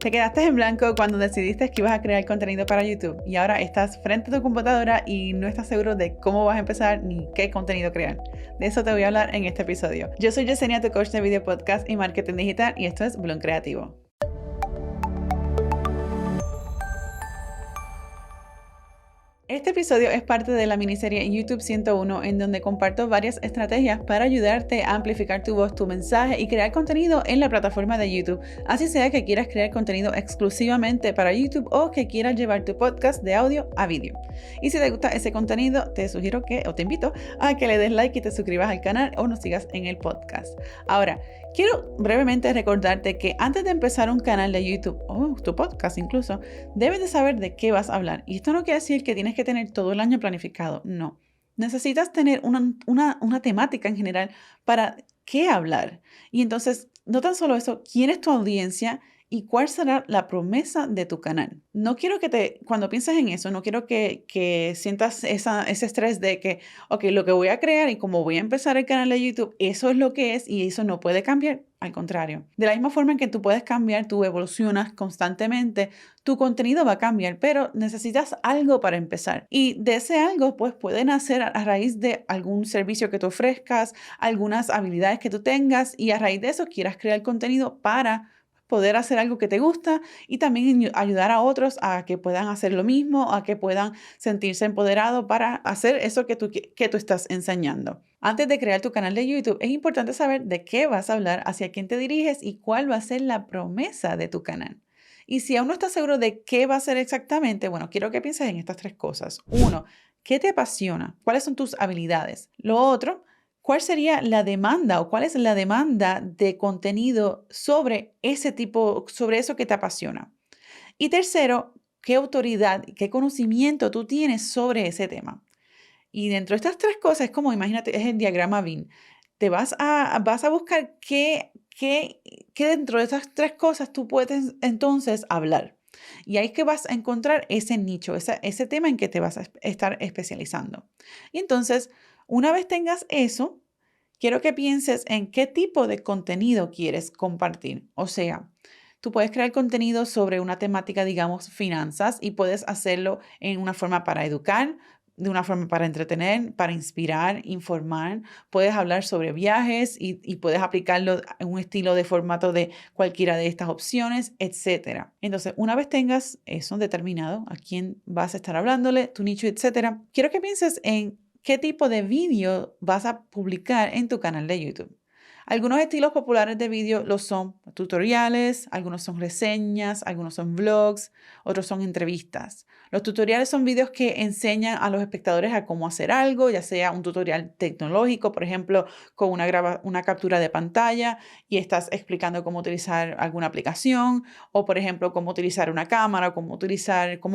Te quedaste en blanco cuando decidiste que ibas a crear contenido para YouTube y ahora estás frente a tu computadora y no estás seguro de cómo vas a empezar ni qué contenido crear. De eso te voy a hablar en este episodio. Yo soy Yesenia, tu coach de video podcast y marketing digital, y esto es Bloom Creativo. Este episodio es parte de la miniserie YouTube 101, en donde comparto varias estrategias para ayudarte a amplificar tu voz, tu mensaje y crear contenido en la plataforma de YouTube. Así sea que quieras crear contenido exclusivamente para YouTube o que quieras llevar tu podcast de audio a vídeo. Y si te gusta ese contenido, te invito a que le des like y te suscribas al canal o nos sigas en el podcast. Ahora, quiero brevemente recordarte que antes de empezar un canal de YouTube o tu podcast incluso, debes de saber de qué vas a hablar. Y esto no quiere decir que tienes que tener todo el año planificado, no. Necesitas tener una temática en general para qué hablar. Y entonces, no tan solo eso, ¿quién es tu audiencia? ¿Y cuál será la promesa de tu canal? No quiero cuando pienses en eso, no quiero que sientas ese estrés de que, ok, lo que voy a crear y como voy a empezar el canal de YouTube, eso es lo que es y eso no puede cambiar. Al contrario, de la misma forma en que tú puedes cambiar, tú evolucionas constantemente, tu contenido va a cambiar, pero necesitas algo para empezar. Y de ese algo, pues puede nacer a raíz de algún servicio que tú ofrezcas, algunas habilidades que tú tengas y a raíz de eso quieras crear contenido para poder hacer algo que te gusta y también ayudar a otros a que puedan hacer lo mismo, a que puedan sentirse empoderados para hacer eso que tú estás enseñando. Antes de crear tu canal de YouTube, es importante saber de qué vas a hablar, hacia quién te diriges y cuál va a ser la promesa de tu canal. Y si aún no estás seguro de qué va a ser exactamente, bueno, quiero que pienses en estas 3 cosas. 1, ¿qué te apasiona? ¿Cuáles son tus habilidades? Lo otro, ¿cuál sería la demanda o cuál es la demanda de contenido sobre sobre eso que te apasiona? Y tercero, ¿qué autoridad, qué conocimiento tú tienes sobre ese tema? Y dentro de estas 3 cosas, es como, imagínate, es el diagrama Venn. Vas a buscar qué dentro de esas 3 cosas tú puedes entonces hablar. Y ahí es que vas a encontrar ese nicho, ese tema en que te vas a estar especializando. Y entonces, una vez tengas eso, quiero que pienses en qué tipo de contenido quieres compartir. O sea, tú puedes crear contenido sobre una temática, digamos, finanzas, y puedes hacerlo en una forma para educar, de una forma para entretener, para inspirar, informar. Puedes hablar sobre viajes y puedes aplicarlo en un estilo de formato de cualquiera de estas opciones, etcétera. Entonces, una vez tengas eso determinado, a quién vas a estar hablándole, tu nicho, etcétera, quiero que pienses en qué tipo de vídeo vas a publicar en tu canal de YouTube. Algunos estilos populares de vídeo lo son tutoriales, algunos son reseñas, algunos son vlogs, otros son entrevistas. Los tutoriales son vídeos que enseñan a los espectadores a cómo hacer algo, ya sea un tutorial tecnológico, por ejemplo, con una captura de pantalla y estás explicando cómo utilizar alguna aplicación, o por ejemplo, cómo utilizar una cámara, cómo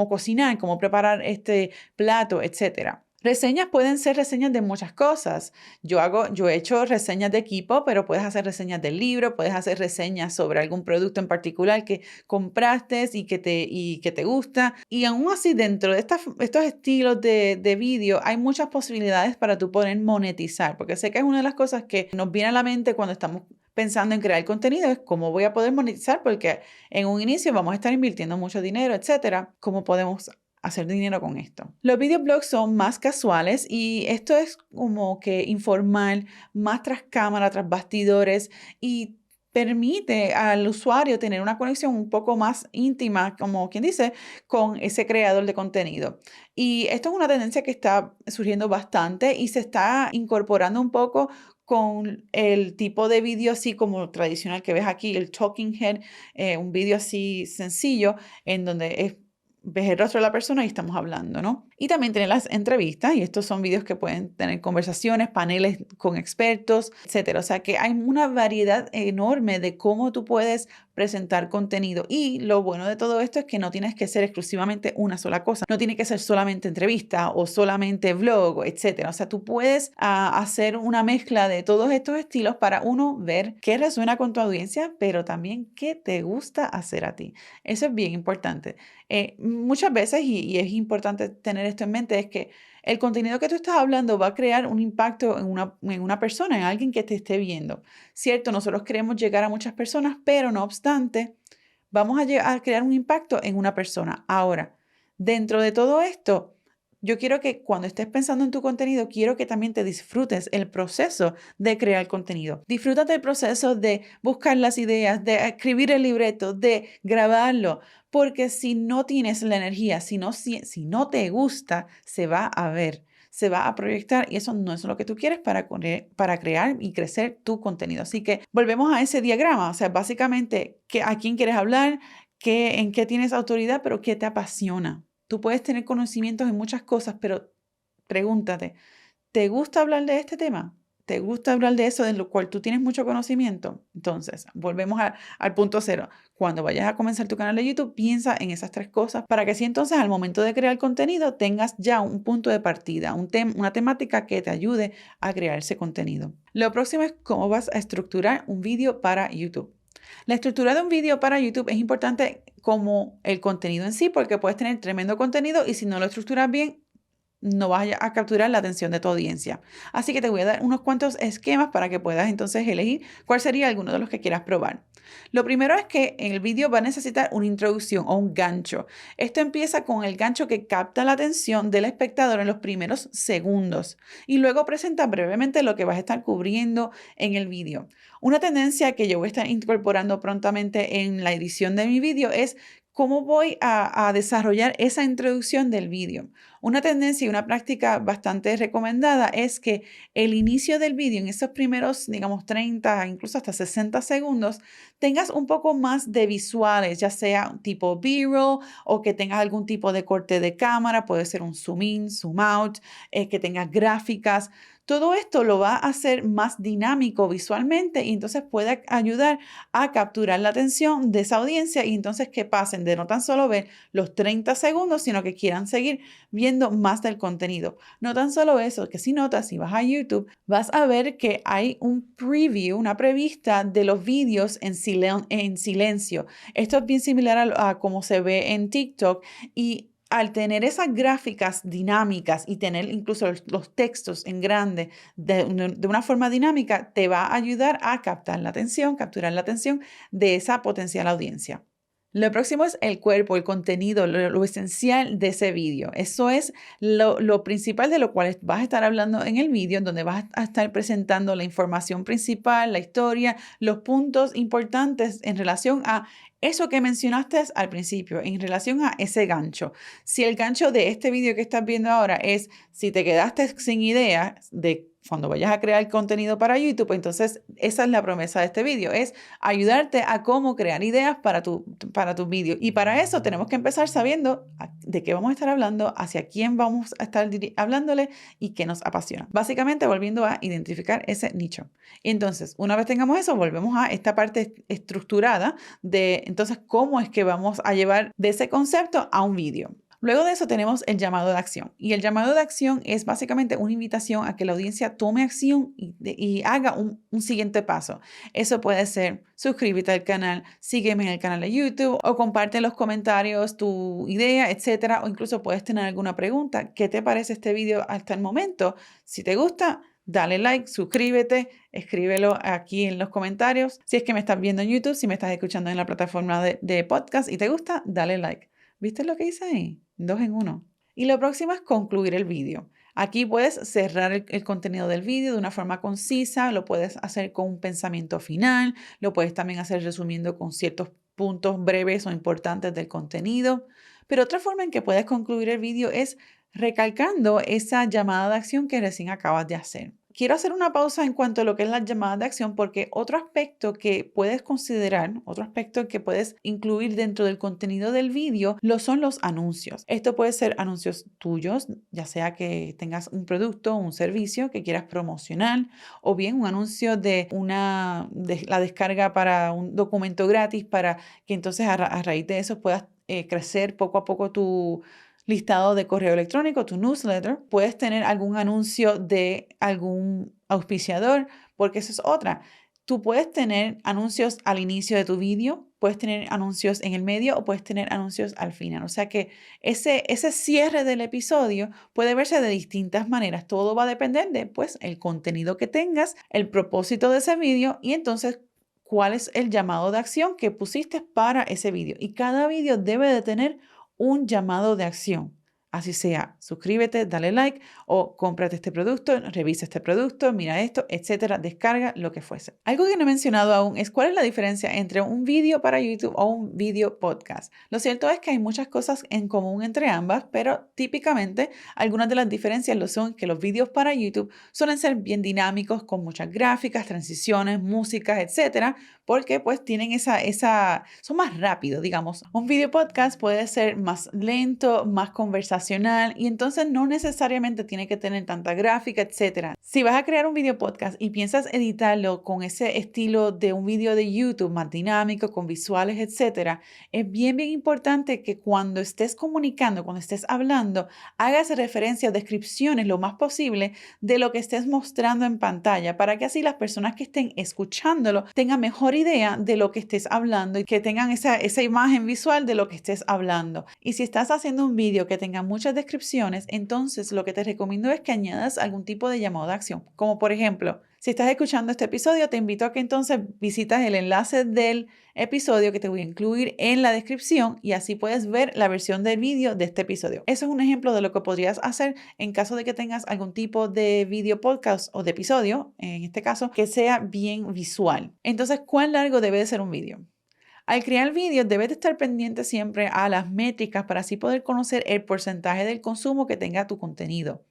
cocinar, cómo preparar este plato, etcétera. Reseñas pueden ser reseñas de muchas cosas. Yo he hecho reseñas de equipo, pero puedes hacer reseñas del libro, puedes hacer reseñas sobre algún producto en particular que compraste y que te gusta. Y aún así, dentro de estos estilos de vídeo, hay muchas posibilidades para tú poder monetizar, porque sé que es una de las cosas que nos viene a la mente cuando estamos pensando en crear contenido, es cómo voy a poder monetizar, porque en un inicio vamos a estar invirtiendo mucho dinero, etcétera. ¿Cómo podemos hacer dinero con esto? Los videoblogs son más casuales y esto es como que informal, más tras cámara, tras bastidores, y permite al usuario tener una conexión un poco más íntima, como quien dice, con ese creador de contenido. Y esto es una tendencia que está surgiendo bastante y se está incorporando un poco con el tipo de vídeo así como tradicional que ves aquí, el talking head, un vídeo así sencillo en donde ves el rostro de la persona y estamos hablando, ¿no? Y también tienen las entrevistas, y estos son vídeos que pueden tener conversaciones, paneles con expertos, etcétera. O sea que hay una variedad enorme de cómo tú puedes presentar contenido. Y lo bueno de todo esto es que no tienes que ser exclusivamente una sola cosa. No tiene que ser solamente entrevista o solamente vlog, etcétera. O sea, tú puedes hacer una mezcla de todos estos estilos para uno ver qué resuena con tu audiencia, pero también qué te gusta hacer a ti. Eso es bien importante. Muchas veces, y es importante tener esto en mente, es que el contenido que tú estás hablando va a crear un impacto en una persona, en alguien que te esté viendo. Cierto, nosotros queremos llegar a muchas personas, pero no obstante, vamos a crear un impacto en una persona. Ahora, dentro de todo esto, yo quiero que cuando estés pensando en tu contenido, quiero que también te disfrutes el proceso de crear contenido. Disfrútate el proceso de buscar las ideas, de escribir el libreto, de grabarlo, porque si no tienes la energía, si no te gusta, se va a ver, se va a proyectar y eso no es lo que tú quieres para crear y crecer tu contenido. Así que volvemos a ese diagrama, o sea, básicamente, ¿a quién quieres hablar? ¿En qué tienes autoridad? Pero ¿qué te apasiona? Tú puedes tener conocimientos en muchas cosas, pero pregúntate, ¿te gusta hablar de este tema? ¿Te gusta hablar de eso de lo cual tú tienes mucho conocimiento? Entonces, volvemos al punto cero. Cuando vayas a comenzar tu canal de YouTube, piensa en esas tres cosas para que así entonces al momento de crear contenido tengas ya un punto de partida, una temática que te ayude a crear ese contenido. Lo próximo es cómo vas a estructurar un vídeo para YouTube. La estructura de un vídeo para YouTube es importante como el contenido en sí, porque puedes tener tremendo contenido y si no lo estructuras bien, no vas a capturar la atención de tu audiencia. Así que te voy a dar unos cuantos esquemas para que puedas entonces elegir cuál sería alguno de los que quieras probar. Lo primero es que en el vídeo va a necesitar una introducción o un gancho. Esto empieza con el gancho que capta la atención del espectador en los primeros segundos y luego presenta brevemente lo que vas a estar cubriendo en el vídeo. Una tendencia que yo voy a estar incorporando prontamente en la edición de mi vídeo es cómo voy a desarrollar esa introducción del vídeo. Una tendencia y una práctica bastante recomendada es que el inicio del vídeo, en esos primeros, digamos, 30, incluso hasta 60 segundos, tengas un poco más de visuales, ya sea tipo B-roll o que tengas algún tipo de corte de cámara, puede ser un zoom in, zoom out, que tengas gráficas. Todo esto lo va a hacer más dinámico visualmente y entonces puede ayudar a capturar la atención de esa audiencia y entonces que pasen de no tan solo ver los 30 segundos, sino que quieran seguir viendo más del contenido. No tan solo eso, que si notas, si vas a YouTube, vas a ver que hay un preview, una prevista de los vídeos en silencio. Esto es bien similar a cómo se ve en TikTok y al tener esas gráficas dinámicas y tener incluso los textos en grande de una forma dinámica, te va a ayudar a capturar la atención de esa potencial audiencia. Lo próximo es el cuerpo, el contenido, lo esencial de ese vídeo. Eso es lo principal de lo cual vas a estar hablando en el vídeo, en donde vas a estar presentando la información principal, la historia, los puntos importantes en relación a eso que mencionaste al principio, en relación a ese gancho. Si el gancho de este vídeo que estás viendo ahora es si te quedaste sin idea de cuando vayas a crear contenido para YouTube, entonces esa es la promesa de este vídeo, es ayudarte a cómo crear ideas para tu vídeo. Y para eso tenemos que empezar sabiendo de qué vamos a estar hablando, hacia quién vamos a estar hablándole y qué nos apasiona. Básicamente volviendo a identificar ese nicho. Y entonces, una vez tengamos eso, volvemos a esta parte estructurada de entonces cómo es que vamos a llevar de ese concepto a un vídeo. Luego de eso tenemos el llamado de acción. Y el llamado de acción es básicamente una invitación a que la audiencia tome acción y haga un siguiente paso. Eso puede ser suscríbete al canal, sígueme en el canal de YouTube o comparte en los comentarios tu idea, etcétera. O incluso puedes tener alguna pregunta. ¿Qué te parece este video hasta el momento? Si te gusta, dale like, suscríbete, escríbelo aquí en los comentarios. Si es que me estás viendo en YouTube, si me estás escuchando en la plataforma de podcast y te gusta, dale like. ¿Viste lo que hice ahí? 2 en 1. Y lo próximo es concluir el vídeo. Aquí puedes cerrar el contenido del vídeo de una forma concisa, lo puedes hacer con un pensamiento final, lo puedes también hacer resumiendo con ciertos puntos breves o importantes del contenido. Pero otra forma en que puedes concluir el vídeo es recalcando esa llamada de acción que recién acabas de hacer. Quiero hacer una pausa en cuanto a lo que es la llamada de acción porque otro aspecto que puedes considerar, otro aspecto que puedes incluir dentro del contenido del vídeo, lo son los anuncios. Esto puede ser anuncios tuyos, ya sea que tengas un producto o un servicio que quieras promocionar o bien un anuncio de la descarga para un documento gratis para que entonces a raíz de eso puedas crecer poco a poco tu listado de correo electrónico, tu newsletter. Puedes tener algún anuncio de algún auspiciador, porque eso es otra. Tú puedes tener anuncios al inicio de tu vídeo, puedes tener anuncios en el medio o puedes tener anuncios al final. O sea que ese cierre del episodio puede verse de distintas maneras. Todo va a depender de, pues, el contenido que tengas, el propósito de ese vídeo y entonces cuál es el llamado de acción que pusiste para ese vídeo. Y cada vídeo debe de tener un llamado de acción. Así sea, suscríbete, dale like o cómprate este producto, revisa este producto, mira esto, etcétera, descarga, lo que fuese. Algo que no he mencionado aún es cuál es la diferencia entre un vídeo para YouTube o un vídeo podcast. Lo cierto es que hay muchas cosas en común entre ambas, pero típicamente algunas de las diferencias lo son que los vídeos para YouTube suelen ser bien dinámicos, con muchas gráficas, transiciones, músicas, etcétera, porque pues tienen son más rápidos, digamos. Un video podcast puede ser más lento, más conversacional y entonces no necesariamente tiene que tener tanta gráfica, etcétera. Si vas a crear un video podcast y piensas editarlo con ese estilo de un video de YouTube más dinámico, con visuales, etcétera, es bien importante que cuando estés comunicando, cuando estés hablando, hagas referencia o descripciones lo más posible de lo que estés mostrando en pantalla para que así las personas que estén escuchándolo tengan mejor idea de lo que estés hablando y que tengan esa imagen visual de lo que estés hablando. Y si estás haciendo un video que tenga muchas descripciones, entonces lo que te recomiendo es que añadas algún tipo de llamado de acción, como por ejemplo, si estás escuchando este episodio, te invito a que entonces visitas el enlace del episodio que te voy a incluir en la descripción y así puedes ver la versión del vídeo de este episodio. Eso es un ejemplo de lo que podrías hacer en caso de que tengas algún tipo de video podcast o de episodio, en este caso, que sea bien visual. Entonces, ¿cuán largo debe de ser un vídeo? Al crear vídeos debes de estar pendiente siempre a las métricas para así poder conocer el porcentaje del consumo que tenga tu contenido.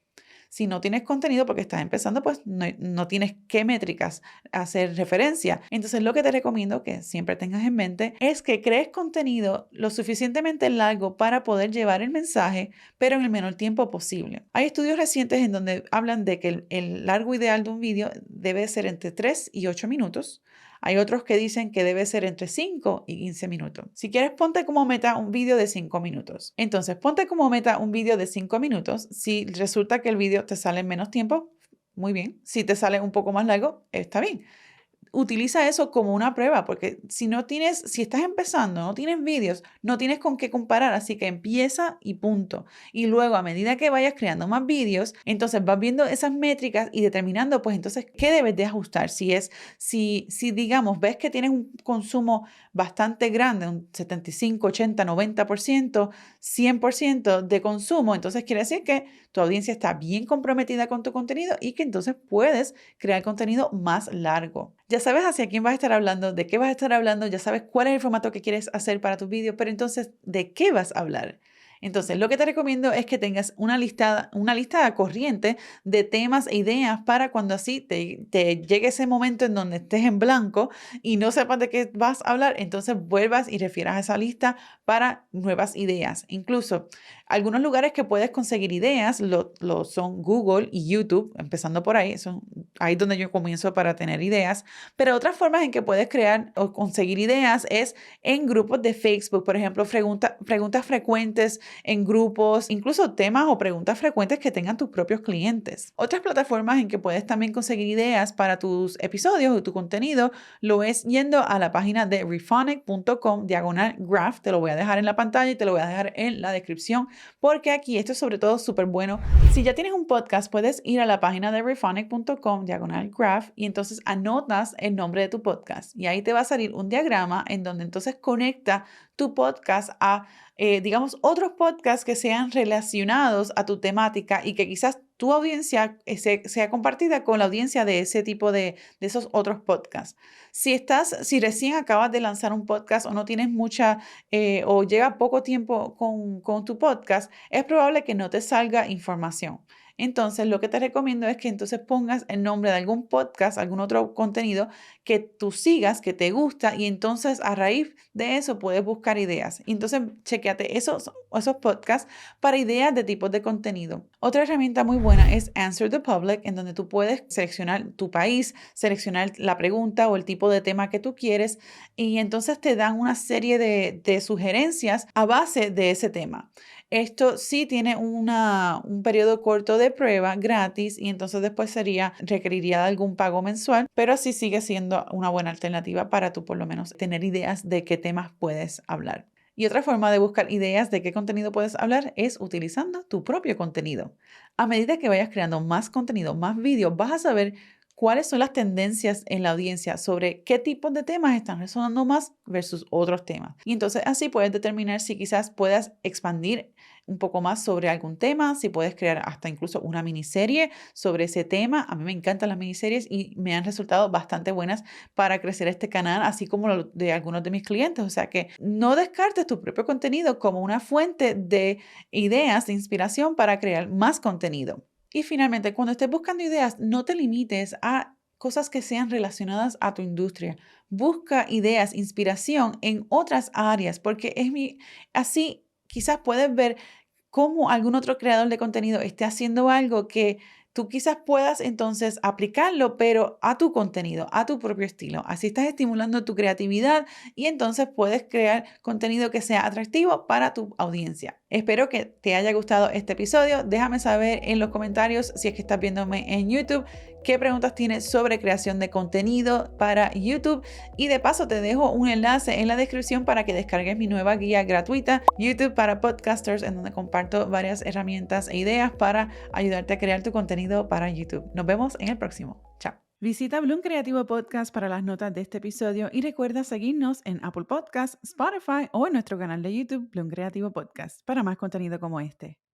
Si no tienes contenido porque estás empezando, pues no tienes qué métricas hacer referencia. Entonces, lo que te recomiendo que siempre tengas en mente es que crees contenido lo suficientemente largo para poder llevar el mensaje, pero en el menor tiempo posible. Hay estudios recientes en donde hablan de que el largo ideal de un vídeo debe ser entre 3 y 8 minutos. Hay otros que dicen que debe ser entre 5 y 15 minutos. Si quieres, ponte como meta un vídeo de 5 minutos. Entonces, ponte como meta un vídeo de 5 minutos. Si resulta que el vídeo te sale en menos tiempo, muy bien. Si te sale un poco más largo, está bien. Utiliza eso como una prueba, porque si estás empezando, no tienes vídeos, no tienes con qué comparar, así que empieza y punto. Y luego, a medida que vayas creando más vídeos, entonces vas viendo esas métricas y determinando, pues entonces, qué debes de ajustar. Si digamos, ves que tienes un consumo bastante grande, un 75, 80, 90%, 100% de consumo, entonces quiere decir que tu audiencia está bien comprometida con tu contenido y que entonces puedes crear contenido más largo. Ya sabes hacia quién vas a estar hablando, de qué vas a estar hablando, ya sabes cuál es el formato que quieres hacer para tus vídeos, pero entonces, ¿de qué vas a hablar? Entonces, lo que te recomiendo es que tengas una lista corriente de temas e ideas para cuando así te llegue ese momento en donde estés en blanco y no sepas de qué vas a hablar, entonces vuelvas y refieras a esa lista para nuevas ideas. Incluso, algunos lugares que puedes conseguir ideas lo son Google y YouTube, empezando por ahí, ahí es donde yo comienzo para tener ideas, pero otras formas en que puedes crear o conseguir ideas es en grupos de Facebook, por ejemplo, preguntas frecuentes en grupos, incluso temas o preguntas frecuentes que tengan tus propios clientes. Otras plataformas en que puedes también conseguir ideas para tus episodios o tu contenido lo es yendo a la página de rephonic.com/graph. Te lo voy a dejar en la pantalla y te lo voy a dejar en la descripción porque aquí esto es sobre todo súper bueno. Si ya tienes un podcast, puedes ir a la página de rephonic.com/graph y entonces anotas el nombre de tu podcast y ahí te va a salir un diagrama en donde entonces conecta tu podcast a, digamos, otros podcasts que sean relacionados a tu temática y que quizás tu audiencia sea compartida con la audiencia de ese tipo de esos otros podcasts. Si recién acabas de lanzar un podcast o no tienes o llega poco tiempo con tu podcast, es probable que no te salga información. Entonces, lo que te recomiendo es que entonces pongas el nombre de algún podcast, algún otro contenido que tú sigas, que te gusta, y entonces a raíz de eso puedes buscar ideas. Y entonces, chequéate esos podcasts para ideas de tipos de contenido. Otra herramienta muy buena es Answer the Public, en donde tú puedes seleccionar tu país, seleccionar la pregunta o el tipo de tema que tú quieres, y entonces te dan una serie de sugerencias a base de ese tema. Esto sí tiene un periodo corto de prueba gratis y entonces después requeriría de algún pago mensual, pero sí sigue siendo una buena alternativa para tú por lo menos tener ideas de qué temas puedes hablar. Y otra forma de buscar ideas de qué contenido puedes hablar es utilizando tu propio contenido. A medida que vayas creando más contenido, más vídeos, vas a saber cuáles son las tendencias en la audiencia sobre qué tipos de temas están resonando más versus otros temas. Y entonces así puedes determinar si quizás puedas expandir un poco más sobre algún tema, si puedes crear hasta incluso una miniserie sobre ese tema. A mí me encantan las miniseries y me han resultado bastante buenas para crecer este canal, así como lo de algunos de mis clientes. O sea que no descartes tu propio contenido como una fuente de ideas, de inspiración para crear más contenido. Y finalmente, cuando estés buscando ideas, no te limites a cosas que sean relacionadas a tu industria. Busca ideas, inspiración en otras áreas, porque así quizás puedes ver cómo algún otro creador de contenido esté haciendo algo que tú quizás puedas entonces aplicarlo, pero a tu contenido, a tu propio estilo. Así estás estimulando tu creatividad y entonces puedes crear contenido que sea atractivo para tu audiencia. Espero que te haya gustado este episodio. Déjame saber en los comentarios, si es que estás viéndome en YouTube, qué preguntas tienes sobre creación de contenido para YouTube. Y de paso te dejo un enlace en la descripción para que descargues mi nueva guía gratuita, YouTube para Podcasters, en donde comparto varias herramientas e ideas para ayudarte a crear tu contenido para YouTube. Nos vemos en el próximo. Chao. Visita Bloom Creativo Podcast para las notas de este episodio y recuerda seguirnos en Apple Podcasts, Spotify o en nuestro canal de YouTube Bloom Creativo Podcast para más contenido como este.